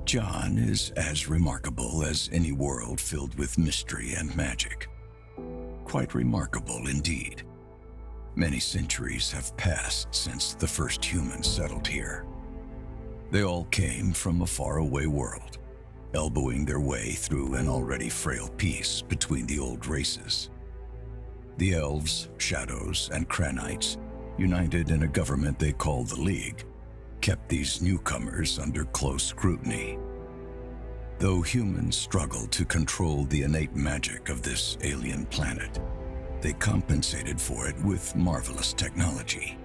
John is as remarkable as any world filled with mystery and magic. Quite remarkable indeed. Many centuries have passed since the first humans settled here. They all came from a faraway world, elbowing their way through an already frail peace between the old races. The elves, shadows, and Kranites, united in a government they called the League, kept these newcomers under close scrutiny. Though humans struggled to control the innate magic of this alien planet, they compensated for it with marvelous technology.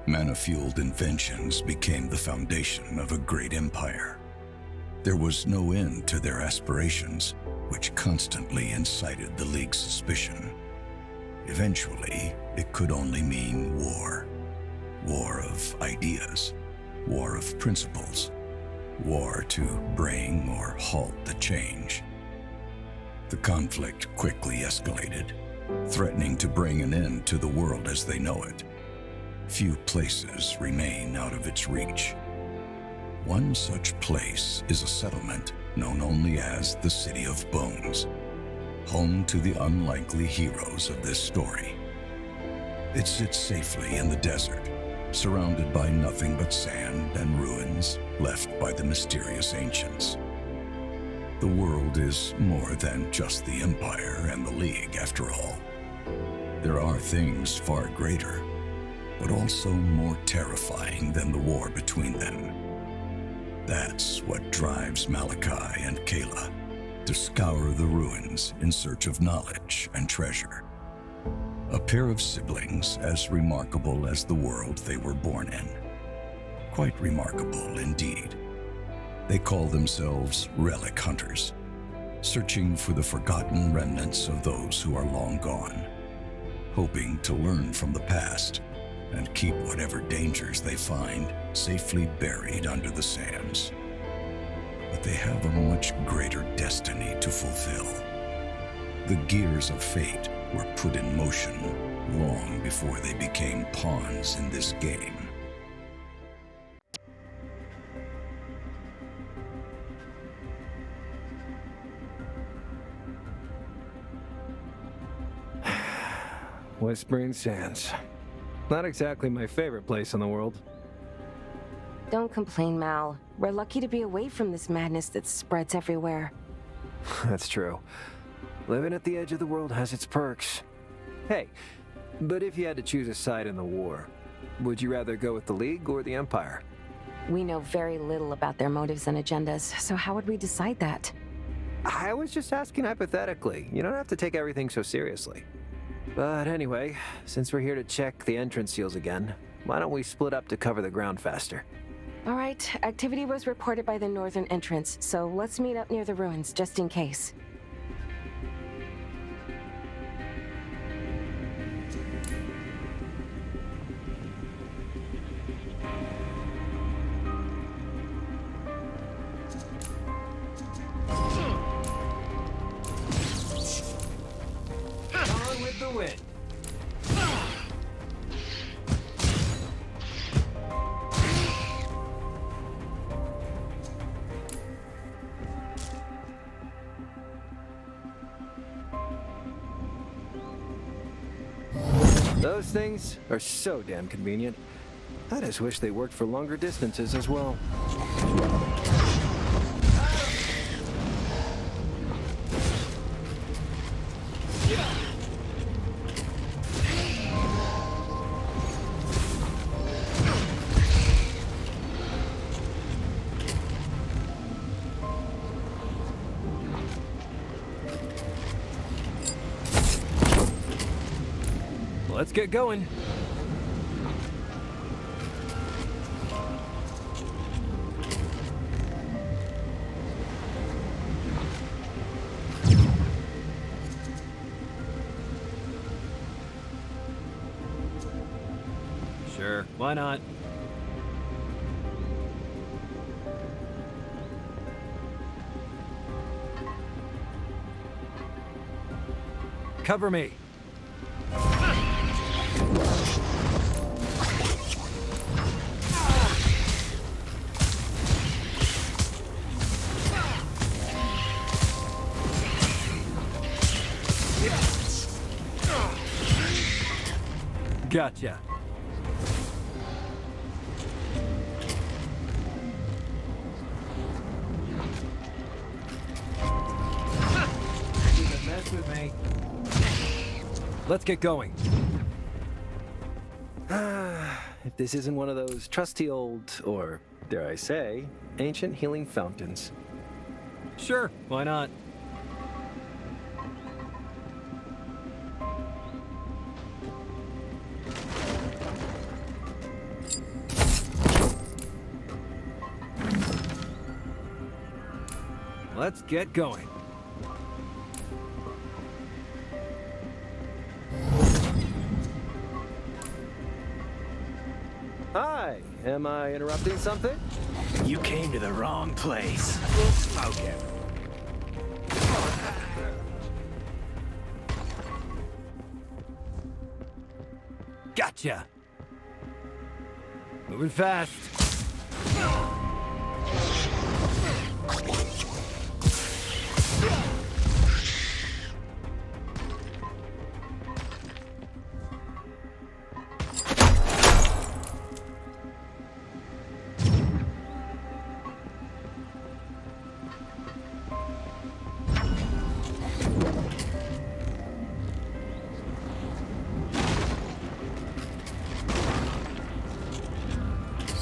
Mana-fueled inventions became the foundation of a great empire. There was no end to their aspirations, which constantly incited the League's suspicion. Eventually, it could only mean war. War of ideas. War of principles. War to bring or halt the change. The conflict quickly escalated, threatening to bring an end to the world as they know it. Few places remain out of its reach. One such place is a settlement known only as the City of Bones, home to the unlikely heroes of this story. It sits safely in the desert, surrounded by nothing but sand and ruins left by the mysterious ancients. The world is more than just the Empire and the League, after all. There are things far greater, but also more terrifying than the war between them. That's what drives Malachi and Kayla to scour the ruins in search of knowledge and treasure. A pair of siblings as remarkable as the world they were born in. Quite remarkable indeed. They call themselves relic hunters, searching for the forgotten remnants of those who are long gone, hoping to learn from the past and keep whatever dangers they find safely buried under the sands. But they have a much greater destiny to fulfill. The gears of fate were put in motion long before they became pawns in this game. Whispering Sands. Not exactly my favorite place in the world. Don't complain, Mal. We're lucky to be away from this madness that spreads everywhere. That's true. Living at the edge of the world has its perks. Hey, but if you had to choose a side in the war, would you rather go with the League or the Empire? We know very little about their motives and agendas, so how would we decide that? I was just asking hypothetically. You don't have to take everything so seriously. But anyway, since we're here to check the entrance seals again, why don't we split up to cover the ground faster? All right, activity was reported by the northern entrance, so let's meet up near the ruins, just in case. On with the wind. Those things are so damn convenient. I just wish they worked for longer distances as well. Let's get going. Sure, why not? Cover me. Gotcha. Mess with me. Let's get going. If this isn't one of those trusty old, or dare I say, ancient healing fountains. Sure, why not? Let's get going. Hi, am I interrupting something? You came to the wrong place. We'll smoke it. Gotcha. Moving fast.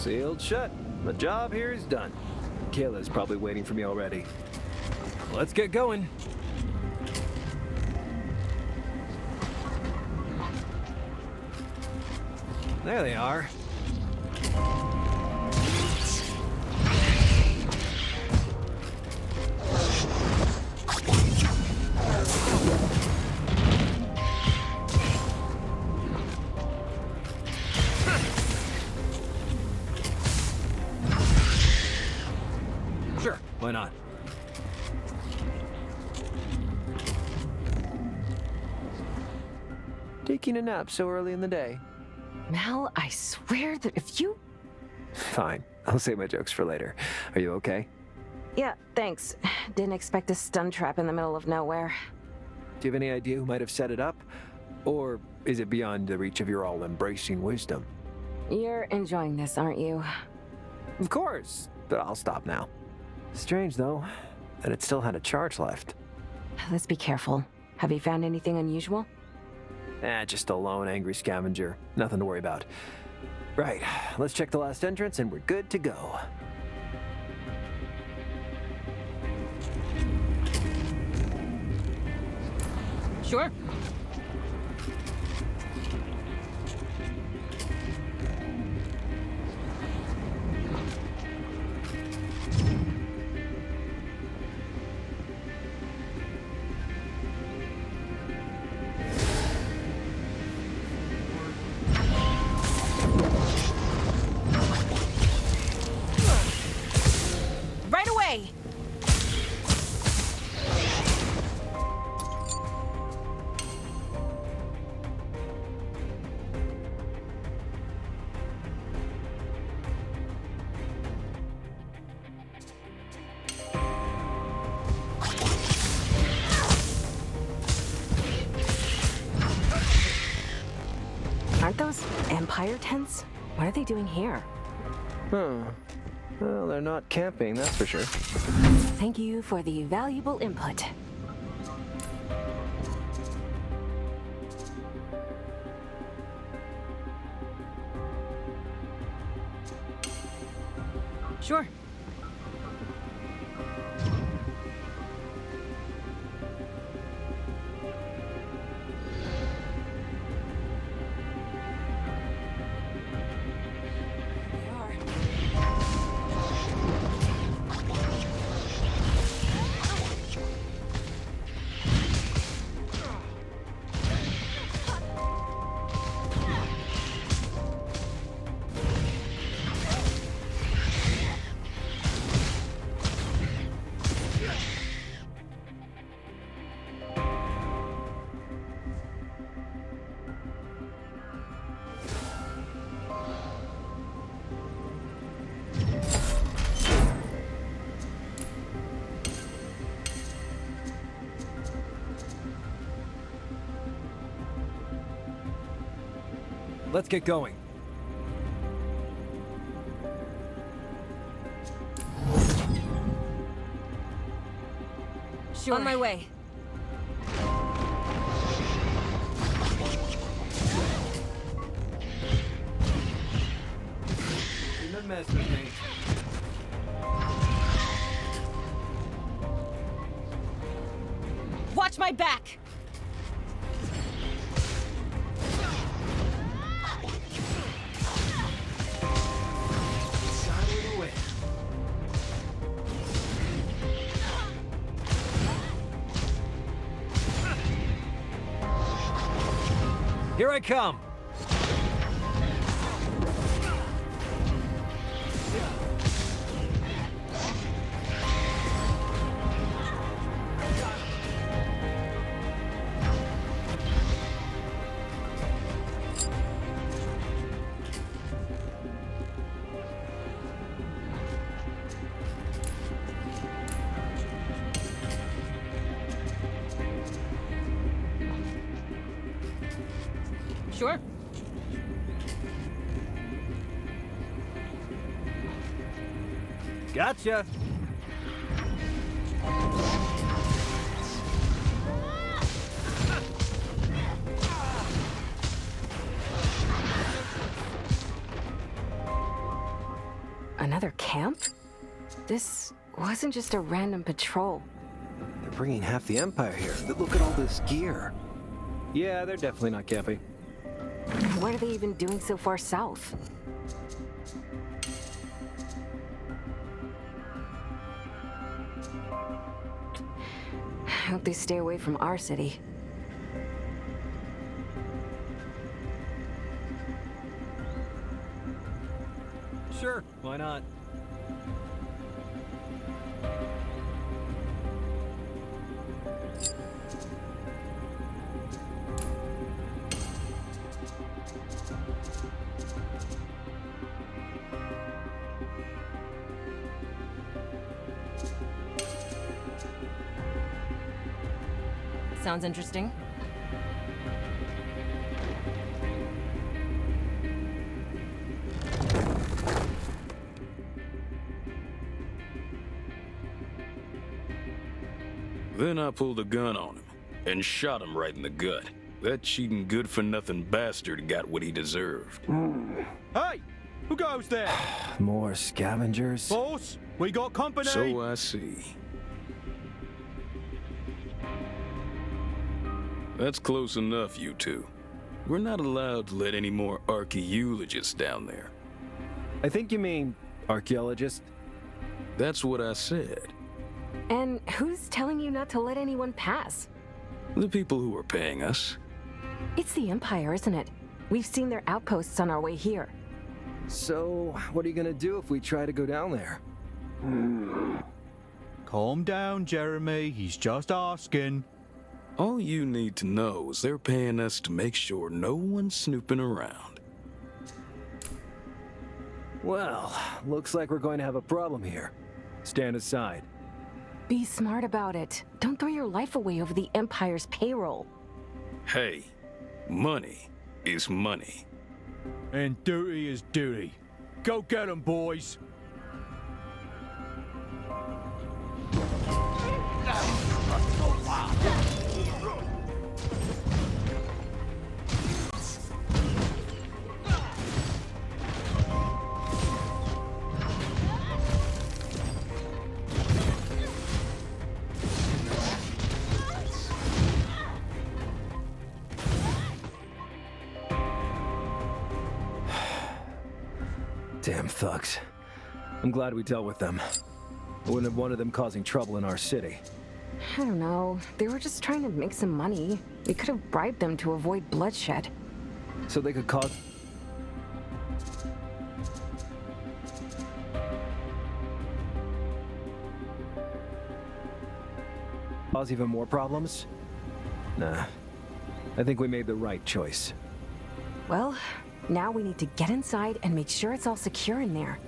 Sealed shut. The job here is done. Kayla's probably waiting for me already. Let's get going. There they are. Sure, why not? Taking a nap so early in the day. Mal, I swear that if you... Fine, I'll save my jokes for later. Are you okay? Yeah, thanks. Didn't expect a stun trap in the middle of nowhere. Do you have any idea who might have set it up? Or is it beyond the reach of your all-embracing wisdom? You're enjoying this, aren't you? Of course, but I'll stop now. Strange, though, that it still had a charge left. Let's be careful. Have you found anything unusual? Just a lone, angry scavenger. Nothing to worry about. Right, let's check the last entrance and we're good to go. Sure. Right away! Aren't those Empire tents? What are they doing here? Huh. Well, they're not camping, that's for sure. Thank you for the valuable input. Sure. let's get going. Sure. On my way. Don't mess with me. Watch my back! Here I come! Sure. Gotcha! Another camp? This wasn't just a random patrol. They're bringing half the Empire here. Look at all this gear. Yeah, they're definitely not camping. What are they even doing so far south? I hope they stay away from our city. Sure, why not? Sounds interesting. Then I pulled a gun on him and shot him right in the gut. That cheating good-for-nothing bastard got what he deserved. Hey! Who goes there? More scavengers? Boss, we got company! So I see. That's close enough, you two. We're not allowed to let any more archaeologists down there. I think you mean archaeologist. That's what I said. And who's telling you not to let anyone pass? The people who are paying us. It's the Empire, isn't it? We've seen their outposts on our way here. So, what are you gonna do if we try to go down there? Calm down, Jeremy. He's just asking. All you need to know is they're paying us to make sure no one's snooping around. Well, looks like we're going to have a problem here. Stand aside. Be smart about it. Don't throw your life away over the Empire's payroll. Hey, money is money. And duty is duty. Go get 'em, boys. Damn thugs. I'm glad we dealt with them. I wouldn't have wanted them causing trouble in our city. I don't know. They were just trying to make some money. We could have bribed them to avoid bloodshed. So they could cause... cause even more problems? Nah. I think we made the right choice. Well, now we need to get inside and make sure it's all secure in there.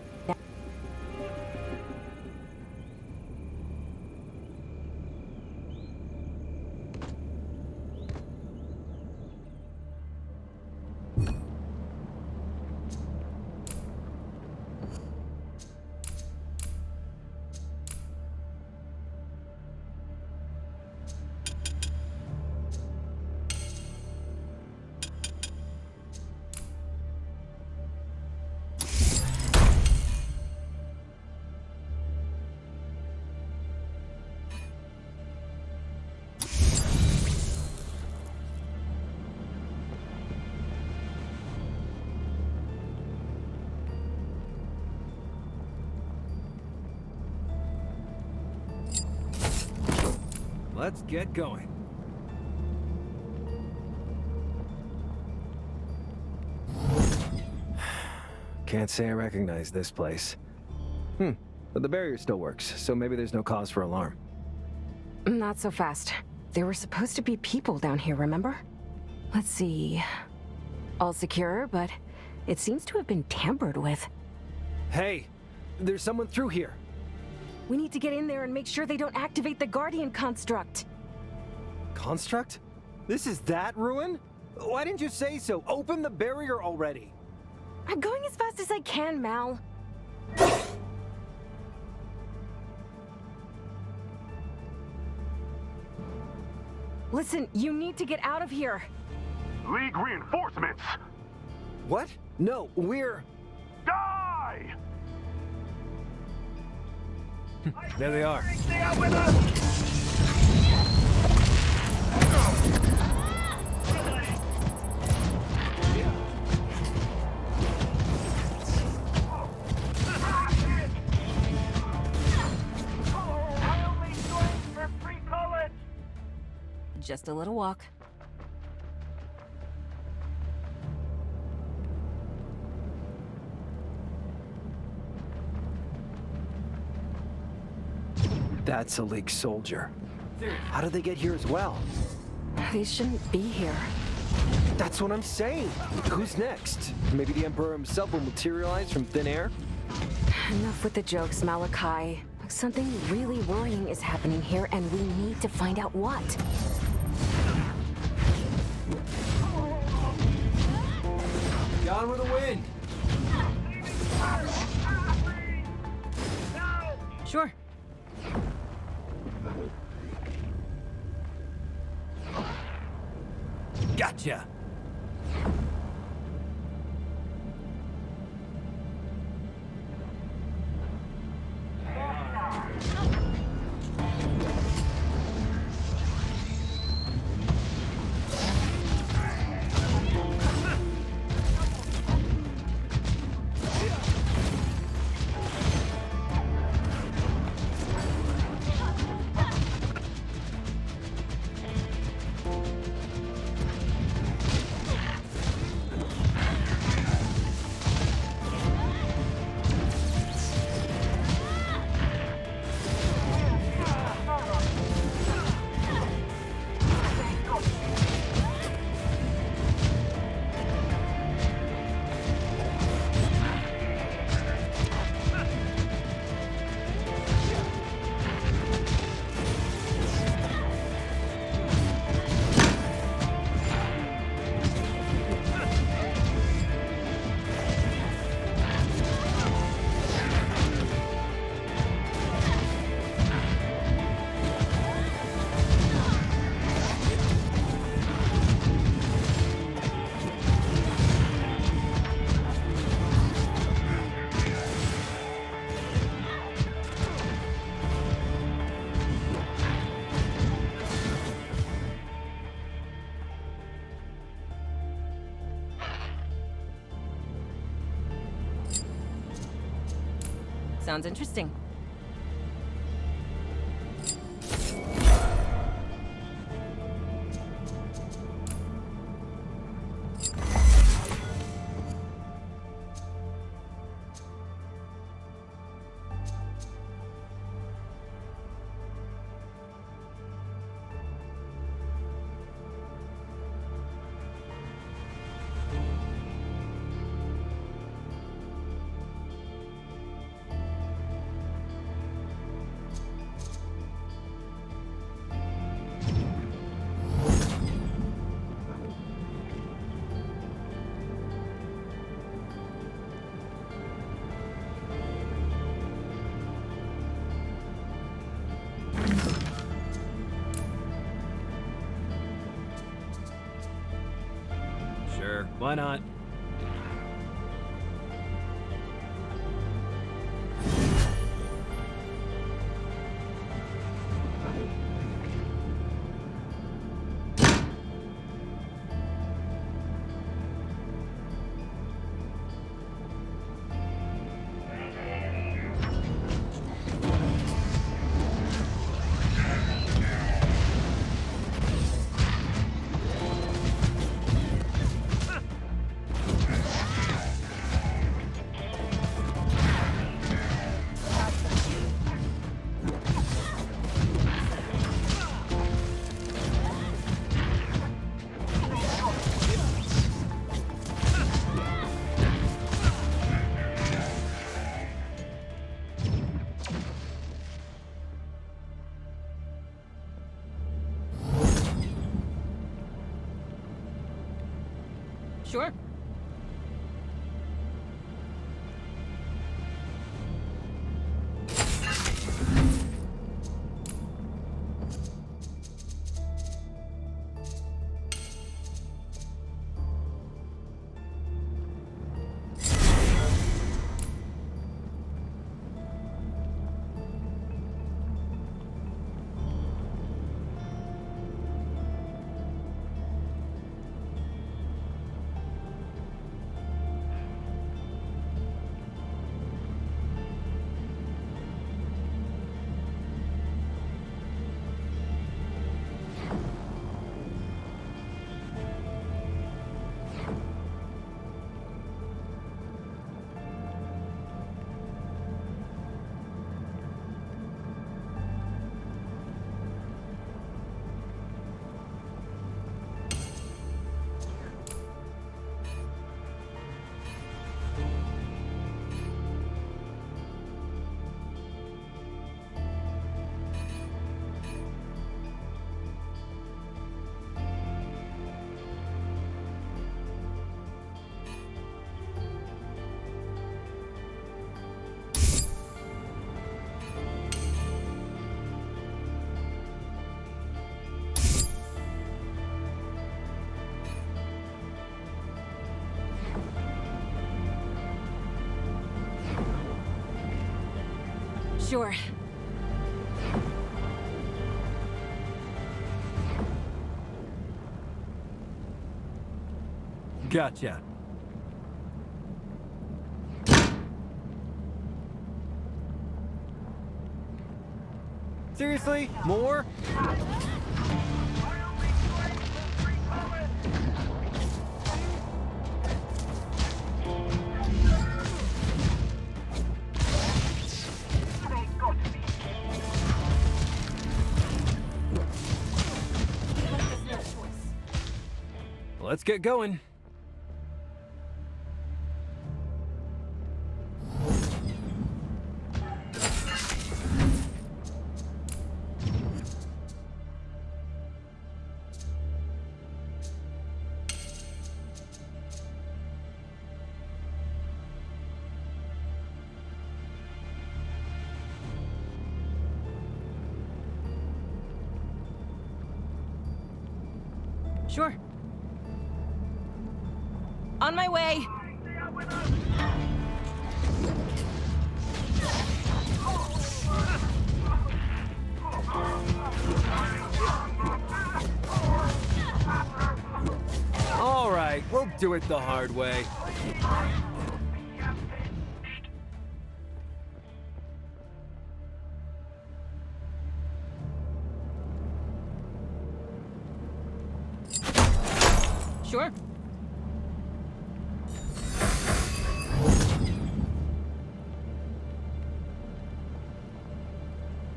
let's get going. Can't say I recognize this place. But the barrier still works, so maybe there's no cause for alarm. Not so fast. There were supposed to be people down here, remember? Let's see. All secure, but it seems to have been tampered with. Hey, there's someone through here. We need to get in there and make sure they don't activate the Guardian construct. Construct? This is that ruin? Why didn't you say so? Open the barrier already. I'm going as fast as I can, Mal. Listen, you need to get out of here. League reinforcements! What? No, we're... Die! There they are. Stay out with us! I only joined for free college! Just a little walk. That's a League soldier. How did they get here as well? They shouldn't be here. That's what I'm saying. Who's next? Maybe the Emperor himself will materialize from thin air? Enough with the jokes, Malachi. Something really worrying is happening here, and we need to find out what. Gone with the wind. Sure. Gotcha. Sounds interesting. Sure, why not? Sure. Sure. Gotcha. Seriously? More? Let's get going. Sure. On my way. All right, we'll do it the hard way. Sure.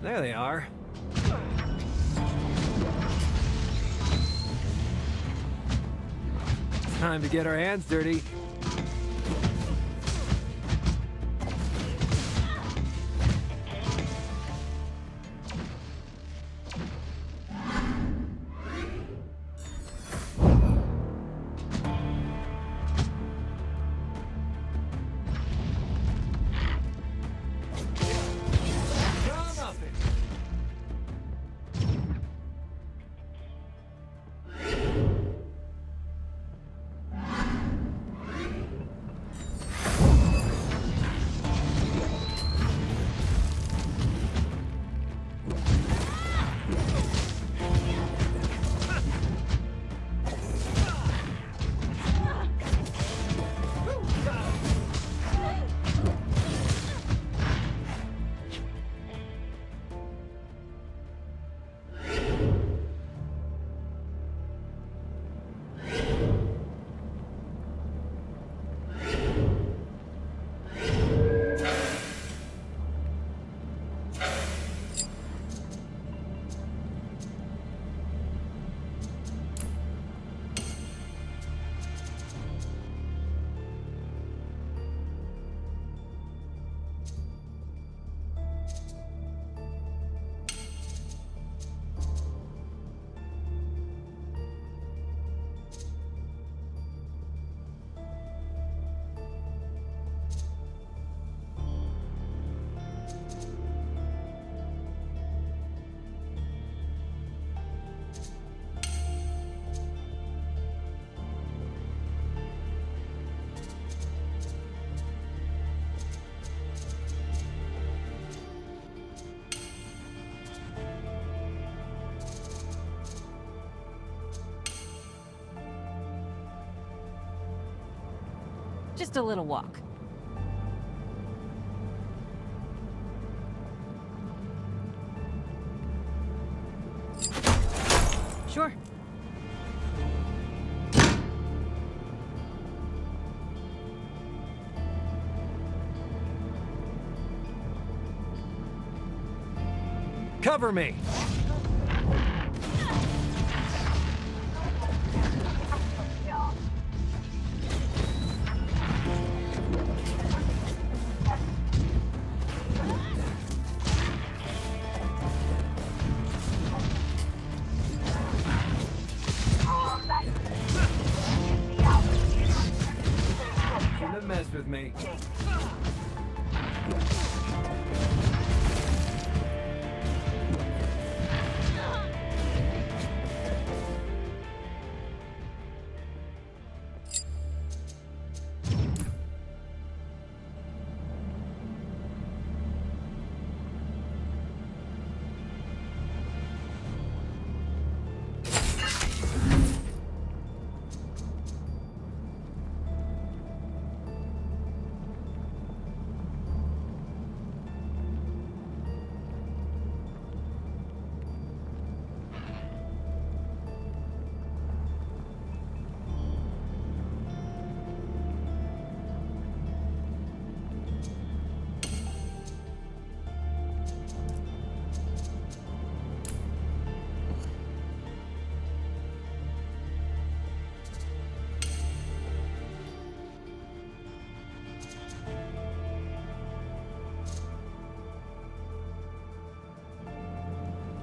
There they are. Time to get our hands dirty. Just a little walk. Sure. Cover me! Shouldn't have messed with me.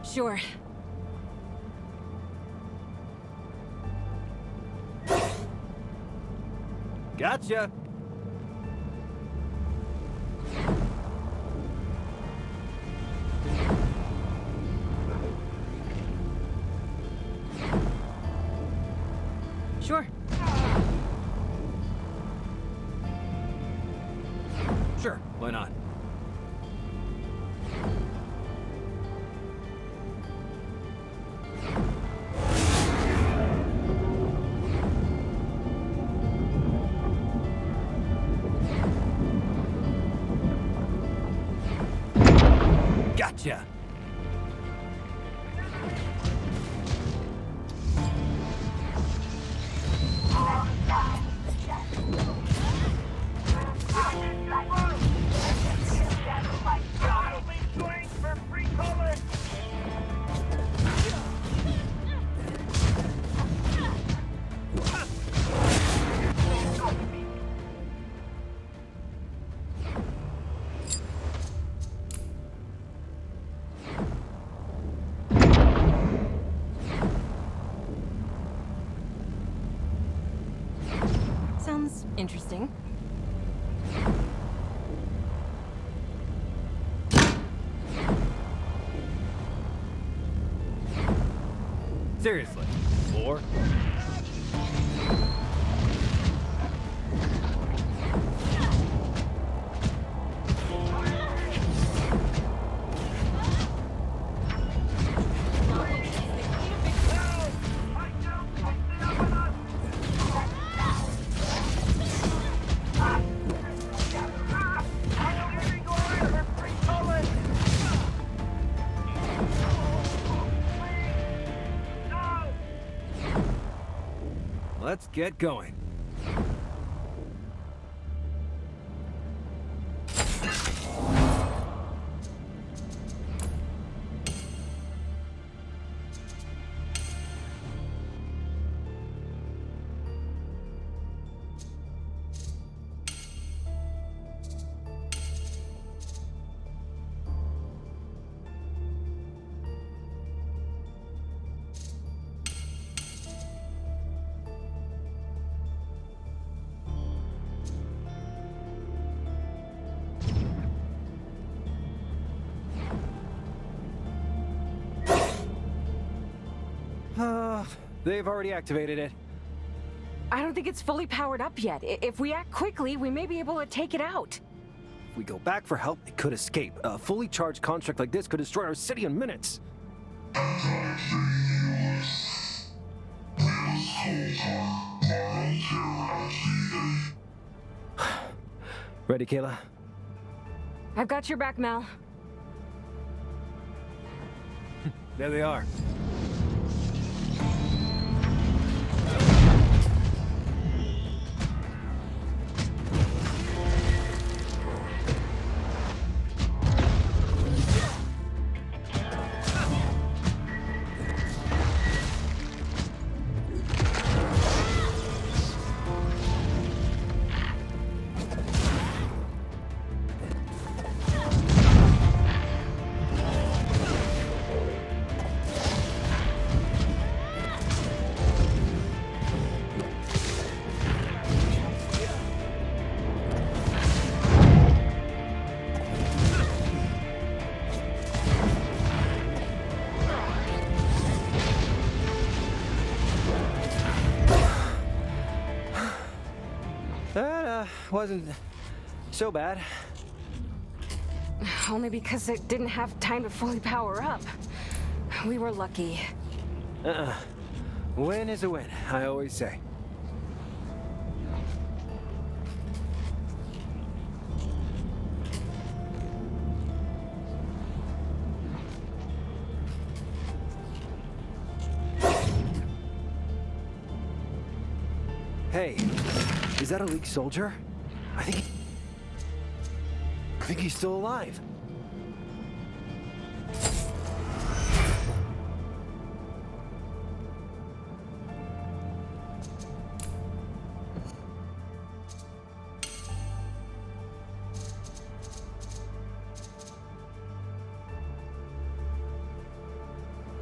Sure. Gotcha! Sure. Sure, why not? Gotcha! For free color. Sounds interesting. Seriously. Or? Let's get going. They've already activated it. I don't think it's fully powered up yet. If we act quickly, we may be able to take it out. If we go back for help, it could escape. A fully charged construct like this could destroy our city in minutes. Ready, Kayla? I've got your back, Mal. There they are. That wasn't so bad. Only because it didn't have time to fully power up. We were lucky. Win is a win, I always say. Hey, is that a League soldier? I think he's still alive.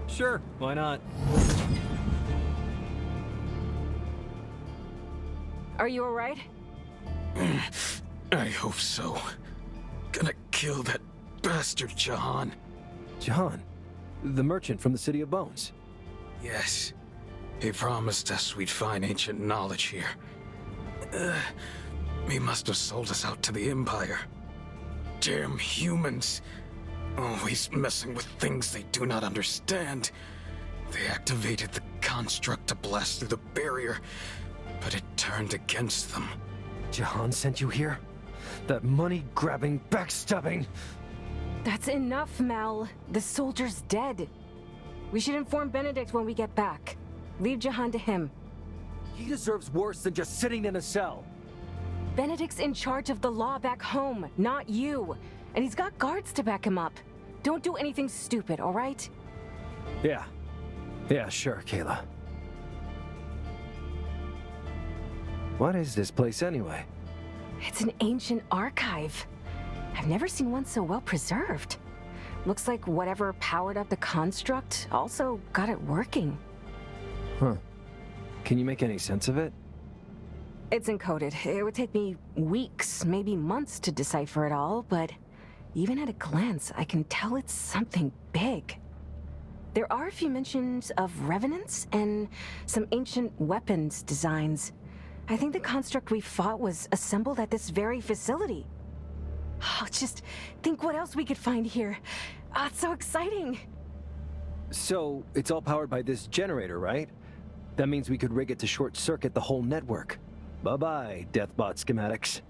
Sure, why not? Are you alright? I hope so. Gonna kill that bastard Jahan. Jahan, the merchant from the City of Bones. Yes. He promised us we'd find ancient knowledge here. He must have sold us out to the Empire. Damn humans. Always messing with things they do not understand. They activated the construct to blast through the barrier, but it turned against them. Jahan sent you here? That money-grabbing, backstabbing... That's enough, Mal. The soldier's dead. We should inform Benedict when we get back. Leave Jahan to him. He deserves worse than just sitting in a cell. Benedict's in charge of the law back home, not you. And he's got guards to back him up. Don't do anything stupid, all right? Yeah. Yeah, sure, Kayla. What is this place anyway? It's an ancient archive. I've never seen one so well preserved. Looks like whatever powered up the construct also got it working. Huh. Can you make any sense of it? It's encoded. It would take me weeks, maybe months to decipher it all, but even at a glance, I can tell it's something big. There are a few mentions of revenants and some ancient weapons designs. I think the construct we fought was assembled at this very facility. Oh, just think what else we could find here. It's so exciting. So, it's all powered by this generator, right? That means we could rig it to short-circuit the whole network. Bye-bye, Deathbot schematics.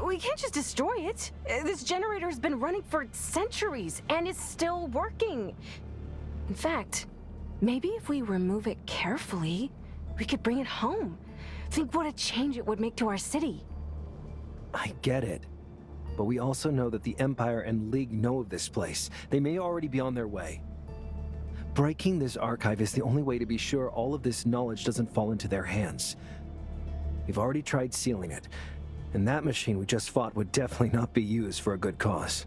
We can't just destroy it. This generator's been running for centuries and is still working. In fact, maybe if we remove it carefully, we could bring it home. Think what a change it would make to our city. I get it. But we also know that the Empire and League know of this place. They may already be on their way. Breaking this archive is the only way to be sure all of this knowledge doesn't fall into their hands. We've already tried sealing it, and that machine we just fought would definitely not be used for a good cause.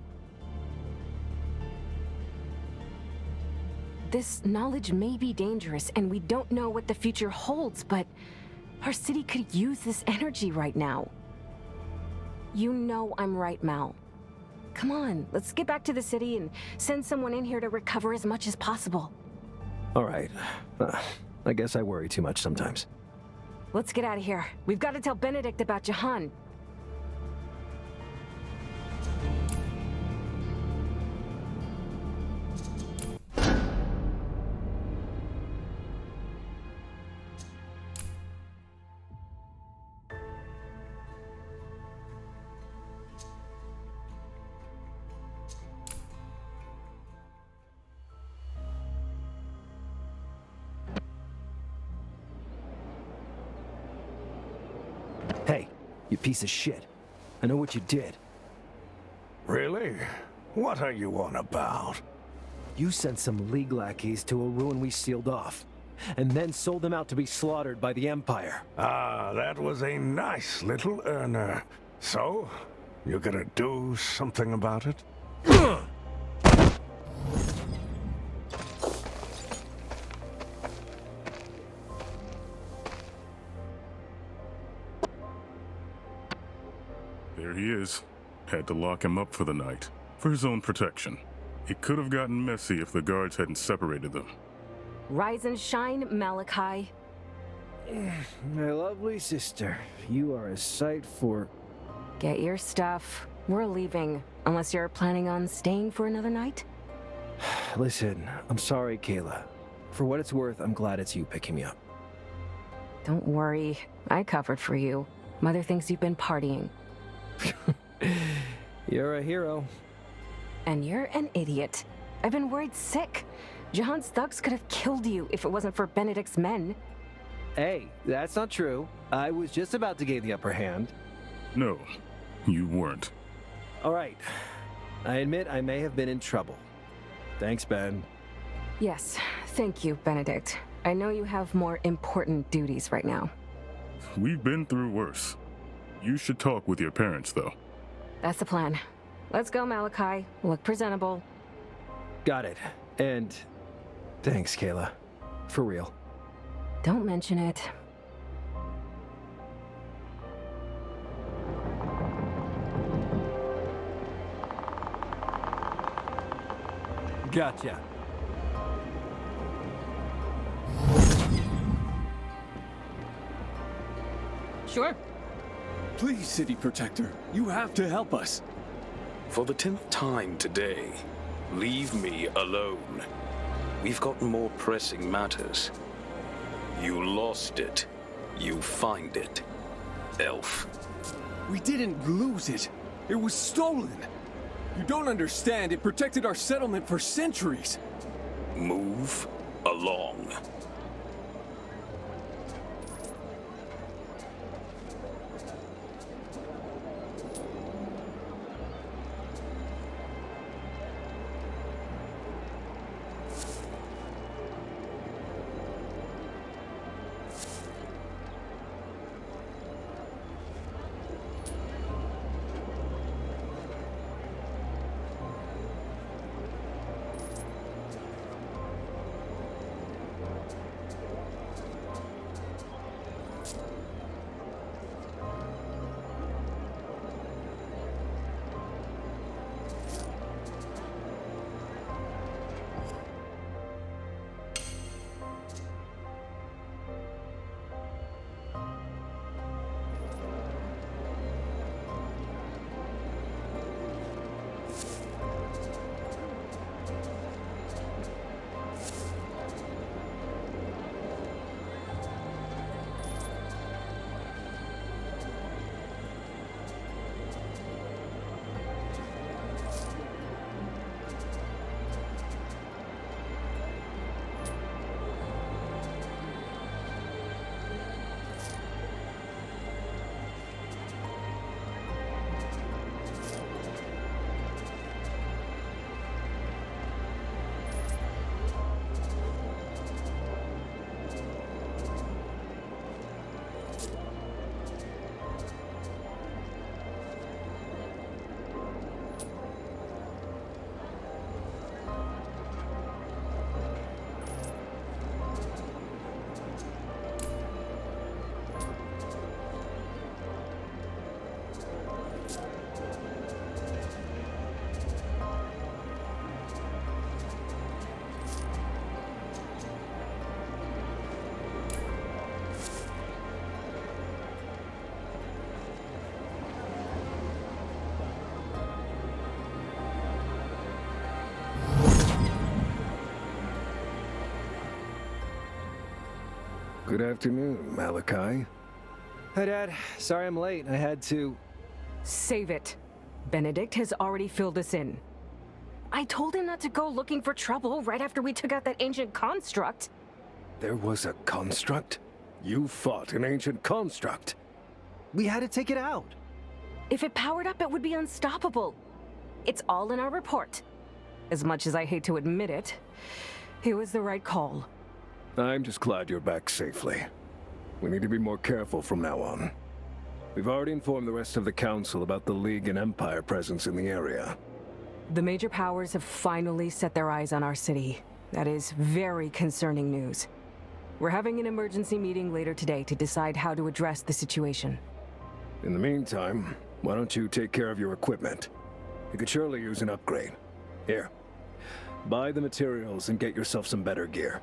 This knowledge may be dangerous, and we don't know what the future holds, but our city could use this energy right now. You know I'm right, Mal. Come on, let's get back to the city and send someone in here to recover as much as possible. All right. I guess I worry too much sometimes. Let's get out of here. We've got to tell Benedict about Jahan. You piece of shit. I know what you did. Really? What are you on about? You sent some League lackeys to a ruin we sealed off, and then sold them out to be slaughtered by the Empire. Ah, that was a nice little earner. So, you gonna do something about it? There he is. Had to lock him up for the night, for his own protection. It could have gotten messy if the guards hadn't separated them. Rise and shine, Malachi. My lovely sister, you are a sight for... Get your stuff. We're leaving, unless you're planning on staying for another night? Listen, I'm sorry, Kayla. For what it's worth, I'm glad it's you picking me up. Don't worry. I covered for you. Mother thinks you've been partying. You're a hero. And you're an idiot. I've been worried sick. John's thugs could have killed you if it wasn't for Benedict's men. Hey, that's not true. I was just about to gain the upper hand. No, you weren't. All right. I admit I may have been in trouble. Thanks, Ben. Yes, thank you, Benedict. I know you have more important duties right now. We've been through worse. You should talk with your parents, though. That's the plan. Let's go, Malachi. Look presentable. Got it. And thanks, Kayla. For real. Don't mention it. Gotcha. Sure. Please, City Protector, you have to help us. For the 10th time today, leave me alone. We've got more pressing matters. You lost it. You find it. Elf. We didn't lose it. It was stolen. You don't understand. It protected our settlement for centuries. Move along. Good afternoon, Malachi. Hi, Dad. Sorry I'm late. I had to... Save it. Benedict has already filled us in. I told him not to go looking for trouble right after we took out that ancient construct. There was a construct? You fought an ancient construct? We had to take it out. If it powered up, it would be unstoppable. It's all in our report. As much as I hate to admit it, it was the right call. I'm just glad you're back safely. We need to be more careful from now on. We've already informed the rest of the Council about the League and Empire presence in the area. The major powers have finally set their eyes on our city. That is very concerning news. We're having an emergency meeting later today to decide how to address the situation. In the meantime, why don't you take care of your equipment? You could surely use an upgrade. Here, buy the materials and get yourself some better gear.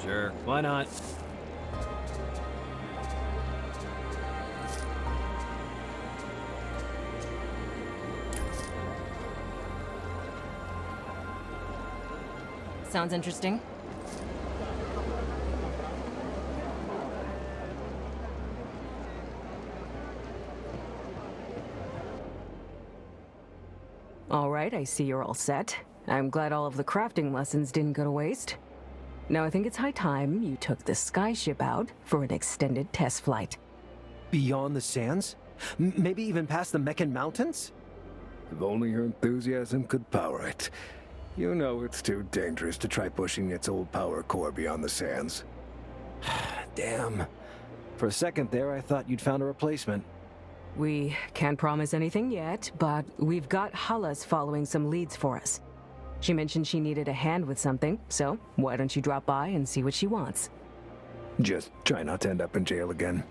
Sure, why not? Sounds interesting. All right, I see you're all set. I'm glad all of the crafting lessons didn't go to waste. Now I think it's high time you took the skyship out for an extended test flight. Beyond the sands? Maybe even past the Meccan Mountains? If only your enthusiasm could power it. You know it's too dangerous to try pushing its old power core beyond the sands. Damn. For a second there, I thought you'd found a replacement. We can't promise anything yet, but we've got Halas following some leads for us. She mentioned she needed a hand with something, so why don't you drop by and see what she wants? Just try not to end up in jail again.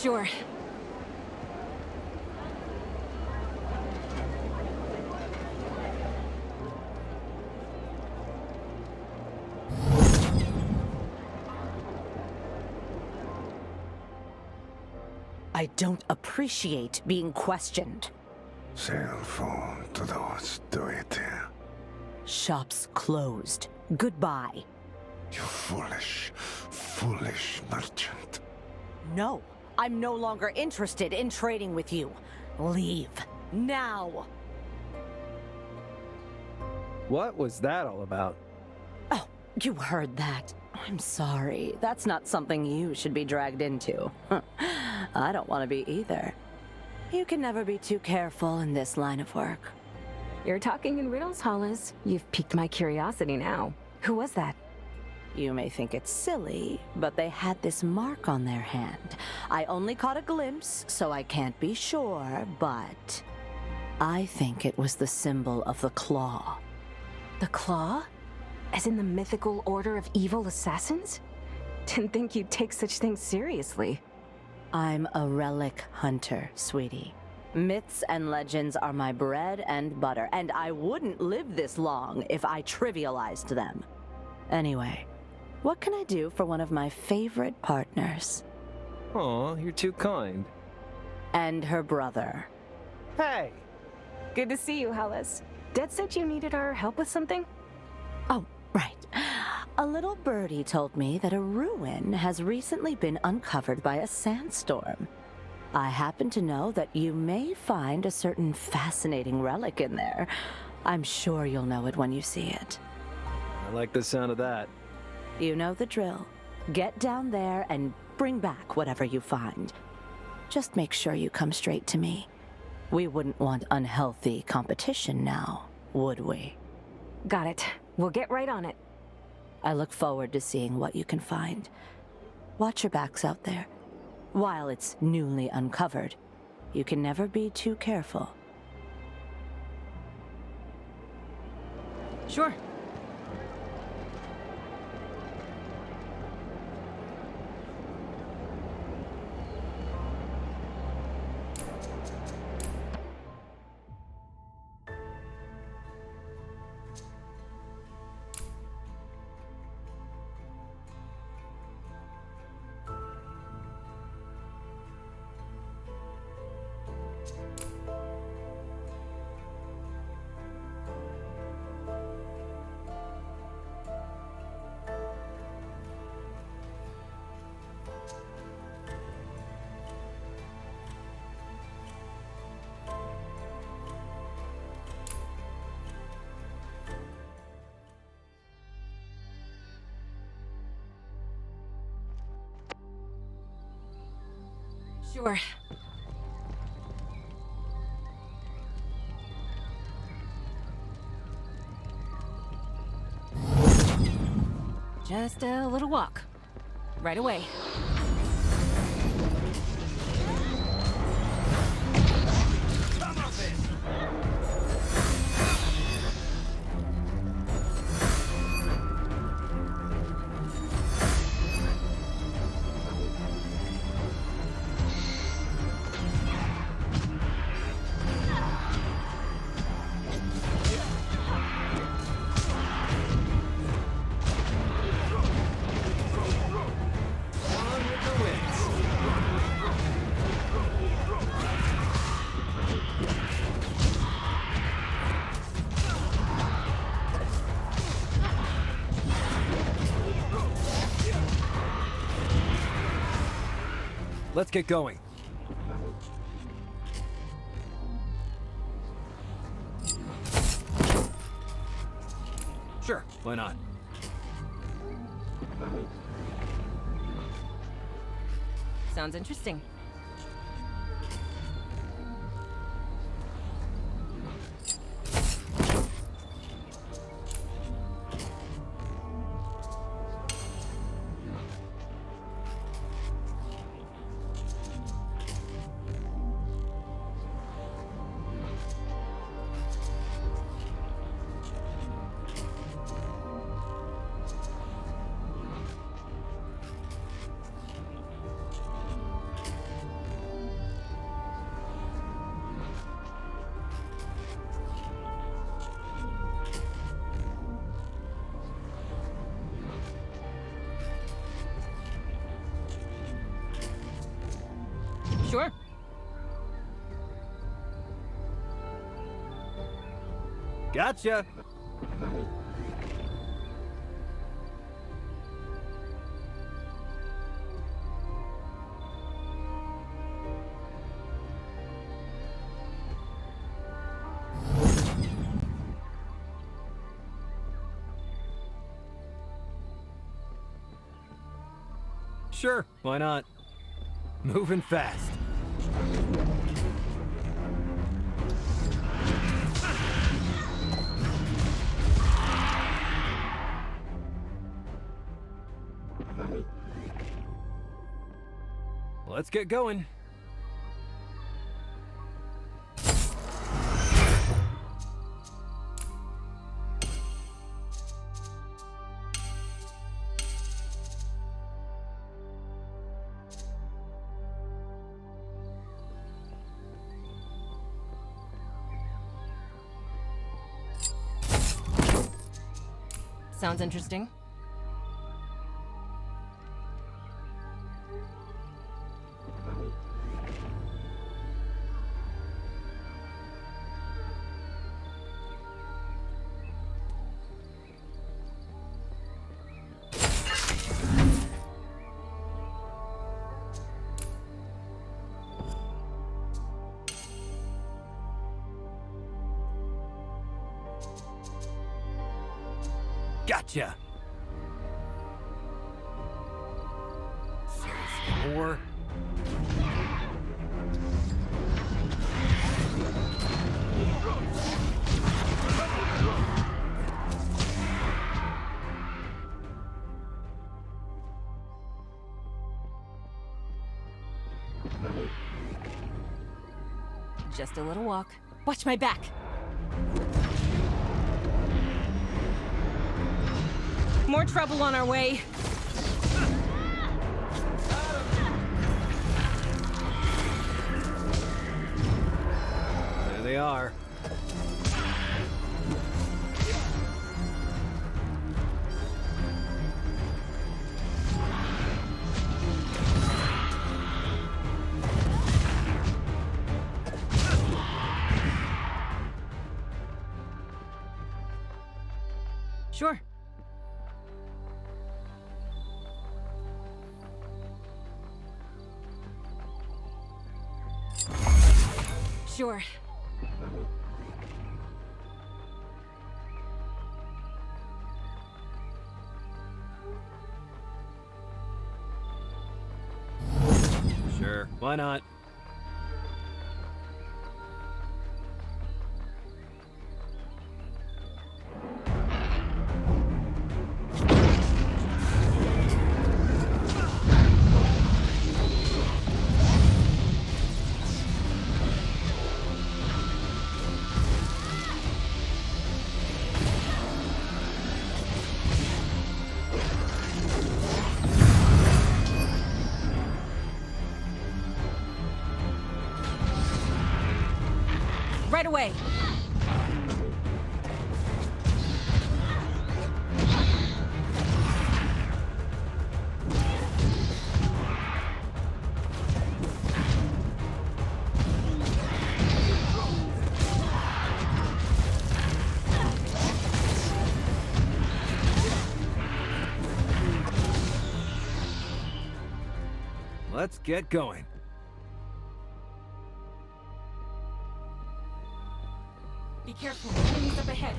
Sure. I don't appreciate being questioned. Cell phone to those do it. Shop's closed. Goodbye. You foolish, foolish merchant. No, I'm no longer interested in trading with you. Leave. Now! What was that all about? Oh, you heard that. I'm sorry. That's not something you should be dragged into. I don't want to be either. You can never be too careful in this line of work. You're talking in riddles, Hollis. You've piqued my curiosity now. Who was that? You may think it's silly, but they had this mark on their hand. I only caught a glimpse, so I can't be sure, but I think it was the symbol of the claw. The Claw? As in the mythical order of evil assassins? Didn't think you'd take such things seriously. I'm a relic hunter, sweetie. Myths and legends are my bread and butter, and I wouldn't live this long if I trivialized them. Anyway, what can I do for one of my favorite partners? Aw, you're too kind. And her brother. Hey! Good to see you, Hollis. Dad said you needed our help with something? Oh, right. A little birdie told me that a ruin has recently been uncovered by a sandstorm. I happen to know that you may find a certain fascinating relic in there. I'm sure you'll know it when you see it. I like the sound of that. You know the drill. Get down there and bring back whatever you find. Just make sure you come straight to me. We wouldn't want unhealthy competition now, would we? Got it. We'll get right on it. I look forward to seeing what you can find. Watch your backs out there. While it's newly uncovered, you can never be too careful. Sure. Sure. Just a little walk. Right away. Let's get going. Sure, why not? Sounds interesting. Gotcha. Sure, why not? Moving fast. Let's get going. Sounds interesting. Gotcha. Seriously, more? Just a little walk. Watch my back. More trouble on our way. There they are. Sure. Sure. Sure, why not? Right away. Let's get going. Be careful. Enemies up ahead.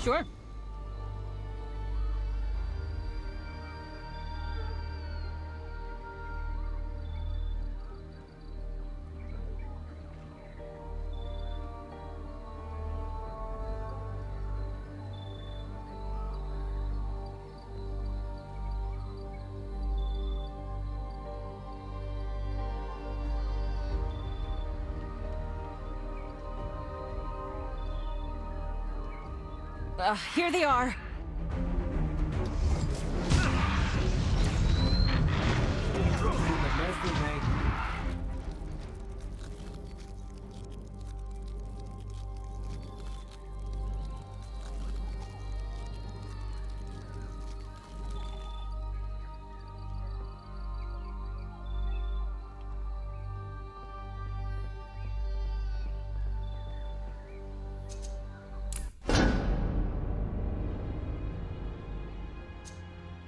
Sure. Here they are.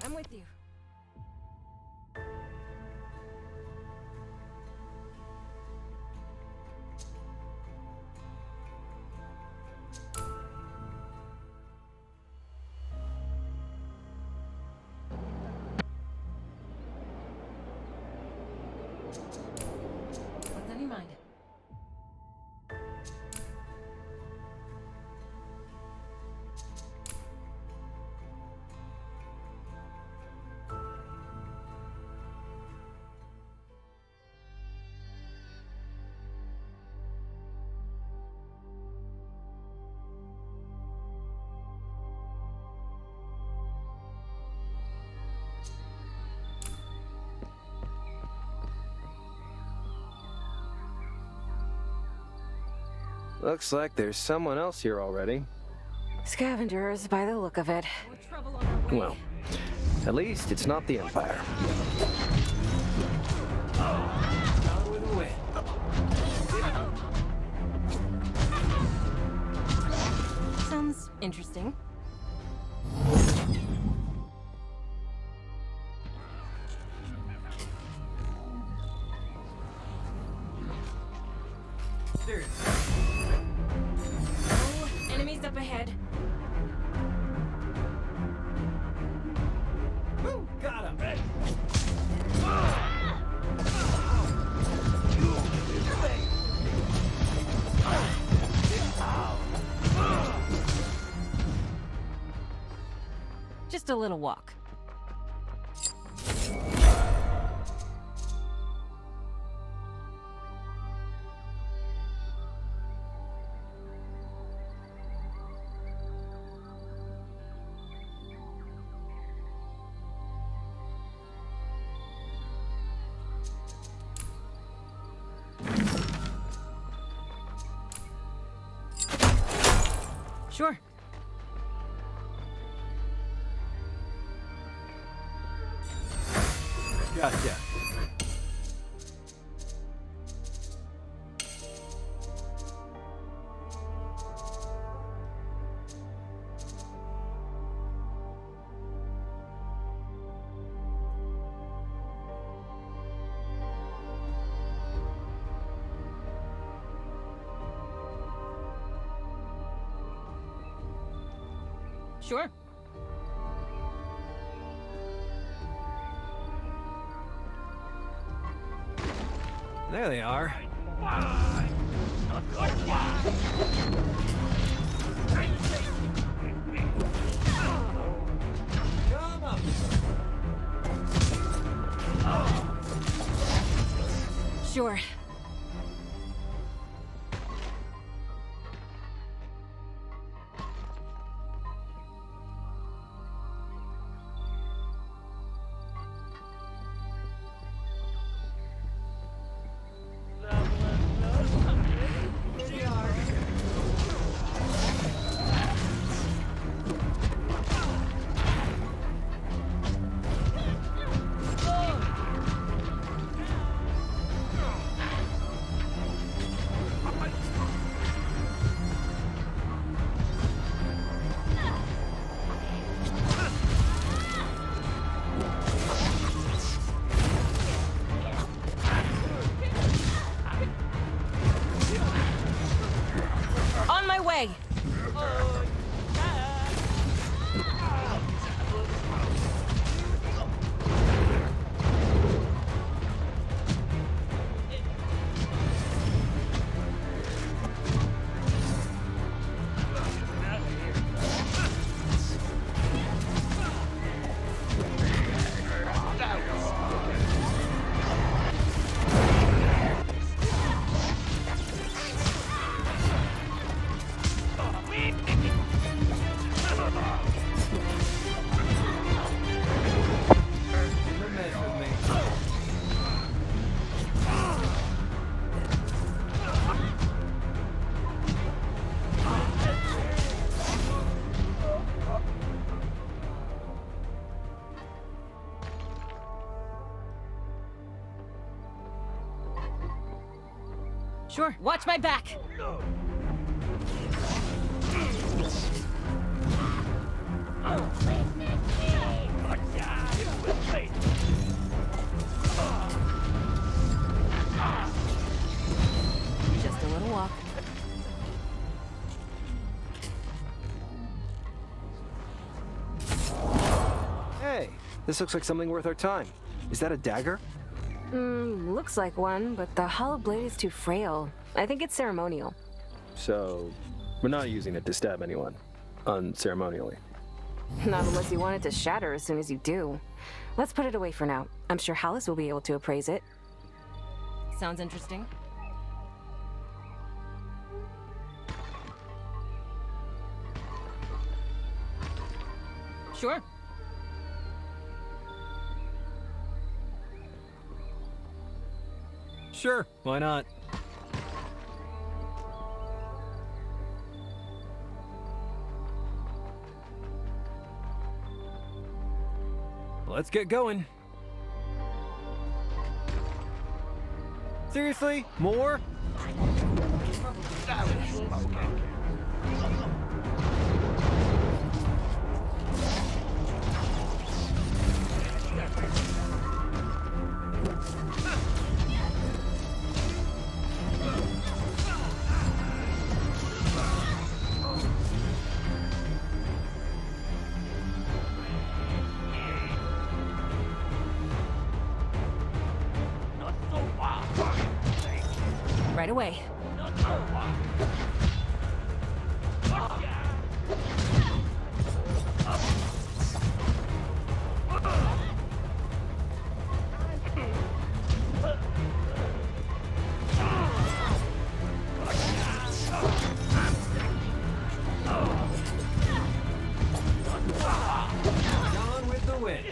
I'm with you. What's on your mind? Looks like there's someone else here already. Scavengers, by the look of it. Well, at least it's not the Empire. Sounds interesting. Oh, enemies up ahead. Woo, got him. Just a little walk. Sure. Gotcha. Sure. There they are. Come up. Sure. Sure, watch my back. Just a little walk. Hey, this looks like something worth our time. Is that a dagger? Looks like one, but the hollow blade is too frail. I think it's ceremonial. So, we're not using it to stab anyone, unceremonially. Not unless you want it to shatter as soon as you do. Let's put it away for now. I'm sure Hallis will be able to appraise it. Sounds interesting. Sure. Sure, why not? Let's get going. Seriously? More? Right away. Gone with the wind.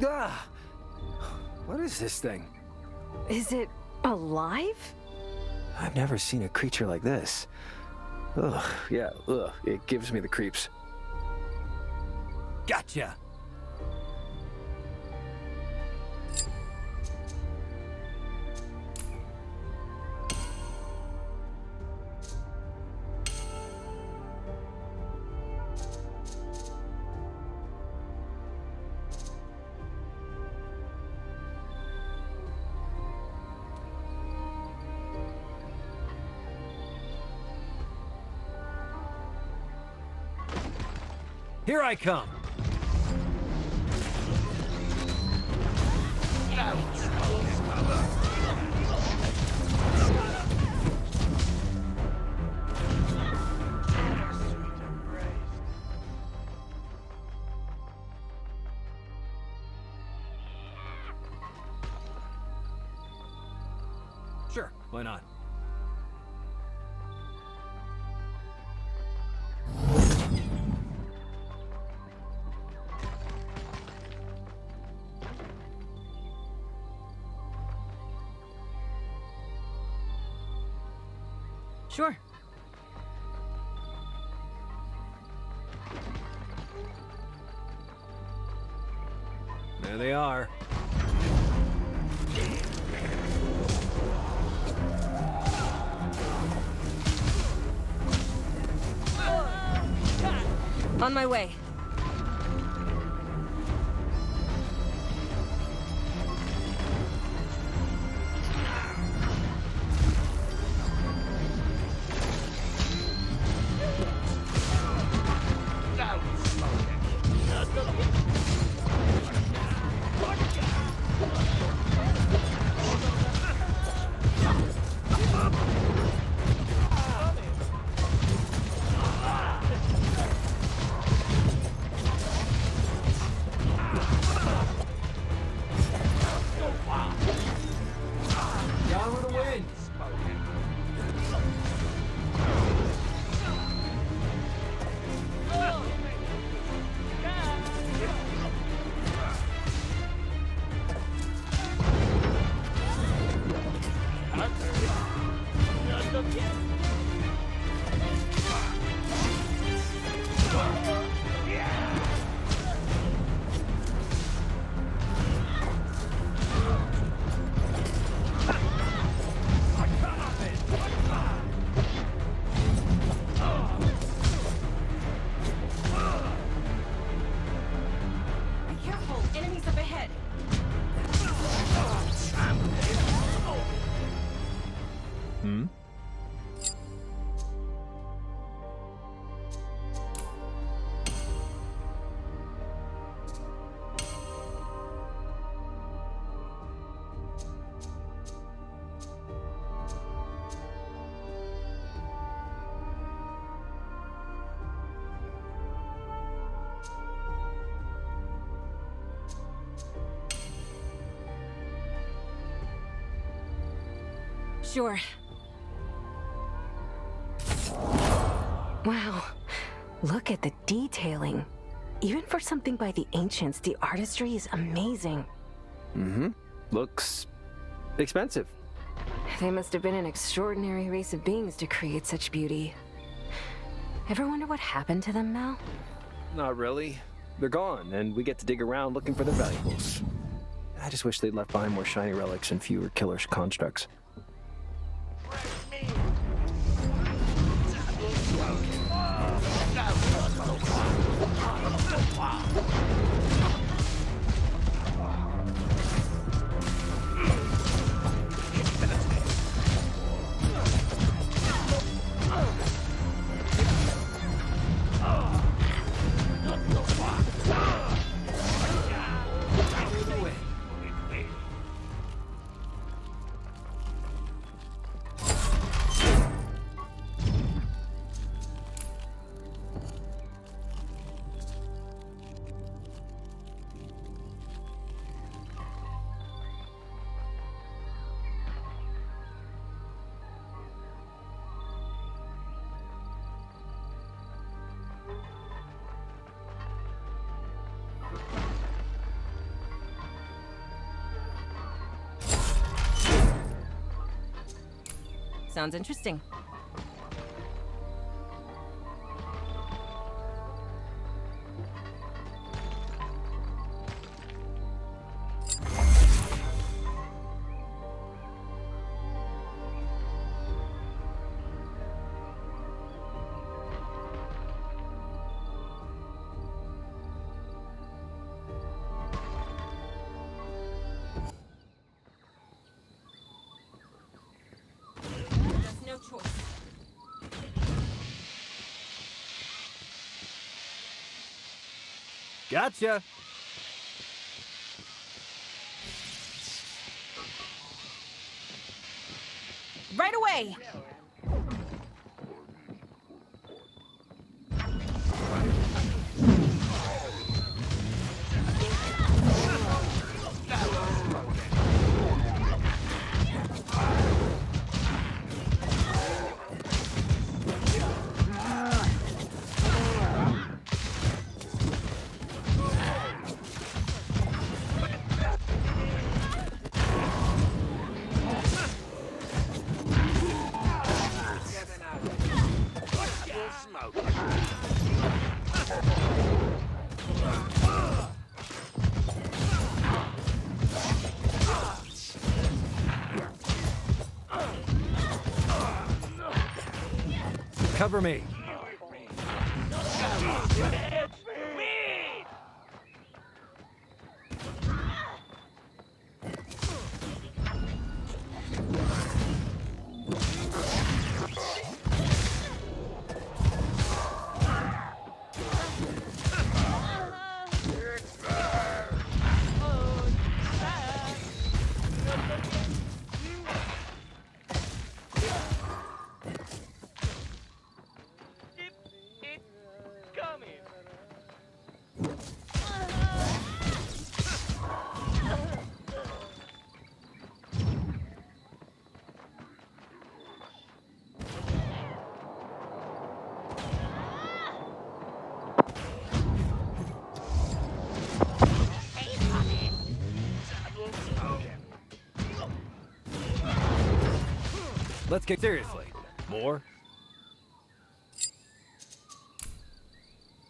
Ah! What is this thing? Is it alive? I've never seen a creature like this. Ugh, yeah, ugh, it gives me the creeps. Gotcha. Here I come. Sure, why not? Sure. There they are. On my way. Sure. Wow. Look at the detailing. Even for something by the ancients, the artistry is amazing. Mm-hmm. Looks expensive. They must have been an extraordinary race of beings to create such beauty. Ever wonder what happened to them, Mal? Not really. They're gone, and we get to dig around looking for their valuables. I just wish they'd left behind more shiny relics and fewer killer constructs. Sounds interesting. No choice. Gotcha. Right away! Cover me. Let's get seriously. More?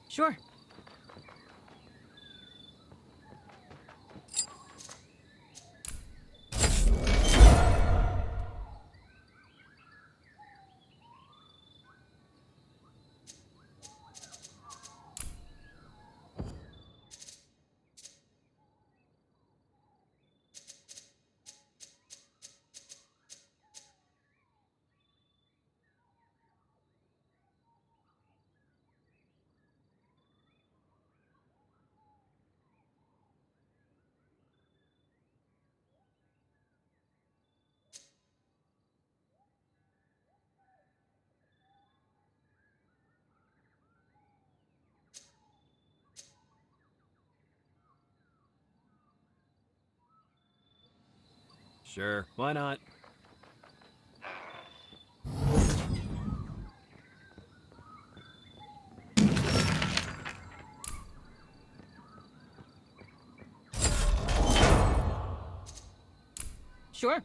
Sure. Sure, why not? Sure.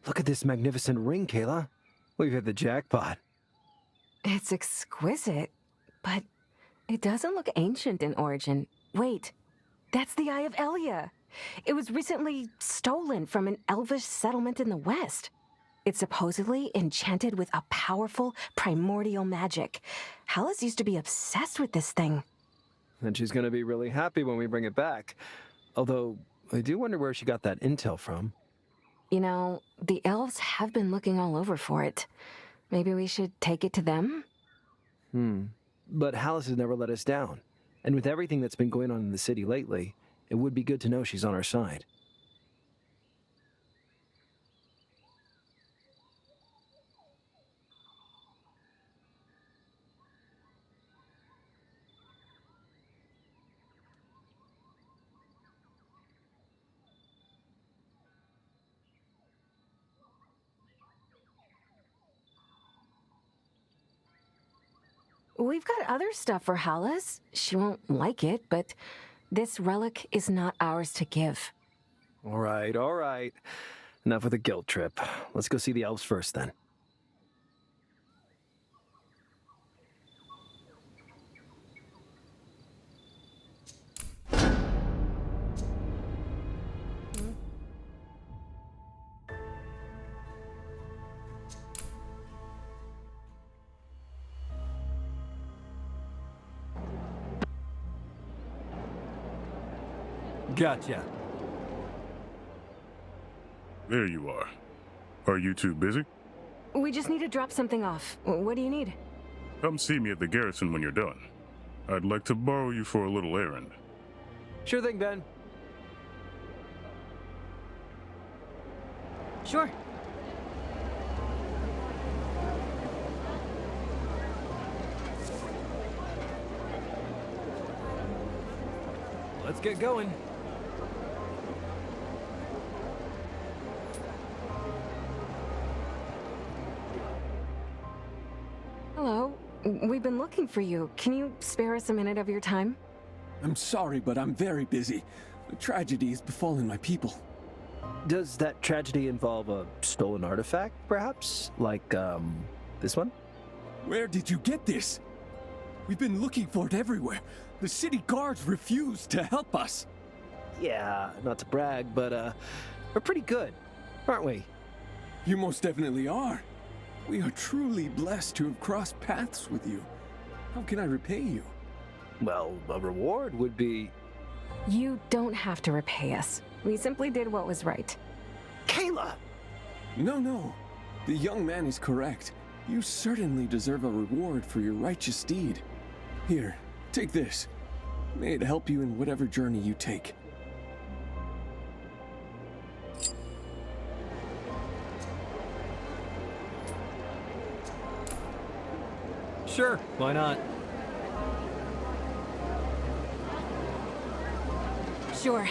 Look at this magnificent ring, Kayla. We've hit the jackpot. It's exquisite, but it doesn't look ancient in origin. Wait, that's the Eye of Elia. It was recently stolen from an elvish settlement in the west. It's supposedly enchanted with a powerful primordial magic. Hallis used to be obsessed with this thing. And she's gonna be really happy when we bring it back. Although, I do wonder where she got that intel from. You know, the elves have been looking all over for it. Maybe we should take it to them? But Hallis has never let us down. And with everything that's been going on in the city lately, it would be good to know she's on our side. We've got other stuff for Hallis. She won't like it, but this relic is not ours to give. All right, all right. Enough with the guilt trip. Let's go see the elves first, then. Gotcha. There you are. Are you two busy? We just need to drop something off. What do you need? Come see me at the garrison when you're done. I'd like to borrow you for a little errand. Sure thing, Ben. Sure. Let's get going. Hello. We've been looking for you. Can you spare us a minute of your time? I'm sorry, but I'm very busy. A tragedy has befallen my people. Does that tragedy involve a stolen artifact, perhaps? Like, this one? Where did you get this? We've been looking for it everywhere. The city guards refuse to help us. Yeah, not to brag, but, we're pretty good, aren't we? You most definitely are. We are truly blessed to have crossed paths with you. How can I repay you? Well, a reward would be... You don't have to repay us. We simply did what was right. Kayla! No. The young man is correct. You certainly deserve a reward for your righteous deed. Here, take this. May it help you in whatever journey you take. Sure, why not? Sure.